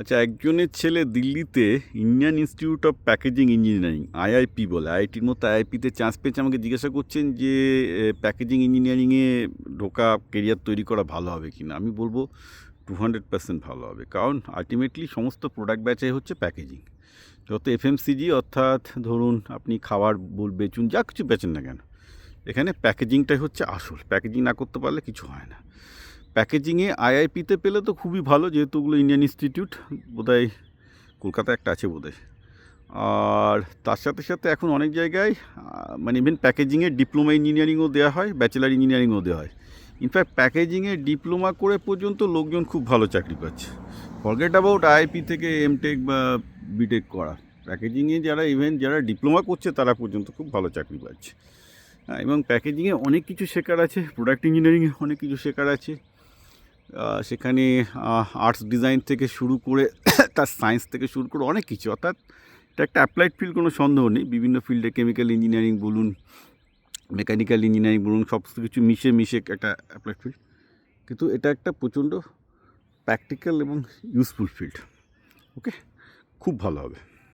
আচ্ছা, একজনের ছেলে দিল্লিতে Indian institute of packaging engineering IIP বলে, আইআইটির মতো আইআইপিতে চান্স পেয়েছে। আমাকে জিজ্ঞাসা করছেন যে প্যাকেজিং ইঞ্জিনিয়ারিংয়ে ঢোকা, কেরিয়ার তৈরি করা ভালো হবে কি না। আমি বলবো 200% ভালো হবে, কারণ আলটিমেটলি সমস্ত প্রোডাক্ট বেচাই হচ্ছে প্যাকেজিং। যত এফএমসিজি, অর্থাৎ ধরুন আপনি খাবার বেচুন, যা কিছু বেচেন না কেন, এখানে প্যাকেজিংটাই হচ্ছে আসল। প্যাকেজিং না করতে পারলে কিছু হয় না। প্যাকেজিংয়ে আইআইপিতে পেলে তো খুবই ভালো, যেহেতু ওগুলো ইন্ডিয়ান ইনস্টিটিউট, বোধহয় কলকাতায় একটা আছে বোধহয়। আর তার সাথে সাথে এখন অনেক জায়গায় মানে ইভেন প্যাকেজিংয়ের ডিপ্লোমা ইঞ্জিনিয়ারিংও দেওয়া হয়, ব্যাচেলার ইঞ্জিনিয়ারিংও দেওয়া হয়। ইনফ্যাক্ট প্যাকেজিংয়ে ডিপ্লোমা করে পর্যন্ত লোকজন খুব ভালো চাকরি পাচ্ছে। ফরগেট অ্যাবাউট আইআইপি থেকে এমটেক বা বিটেক করা, প্যাকেজিংয়ে যারা ডিপ্লোমা করছে তারা পর্যন্ত খুব ভালো চাকরি পাচ্ছে। হ্যাঁ, এবং প্যাকেজিংয়ে অনেক কিছু শেখার আছে, প্রোডাক্ট ইঞ্জিনিয়ারিংয়ে অনেক কিছু শেখার আছে। সেখানে আর্টস ডিজাইন থেকে শুরু করে তার সায়েন্স থেকে শুরু করে অনেক কিছু, অর্থাৎ এটা একটা অ্যাপ্লাইড ফিল্ড, কোনো সন্দেহ নেই। বিভিন্ন ফিল্ডে, কেমিক্যাল ইঞ্জিনিয়ারিং বলুন, মেকানিক্যাল ইঞ্জিনিয়ারিং বলুন, সমস্ত কিছু মিশে একটা অ্যাপ্লাইড ফিল্ড। কিন্তু এটা একটা প্রচণ্ড প্র্যাকটিক্যাল এবং ইউজফুল ফিল্ড। ওকে, খুব ভালো হবে।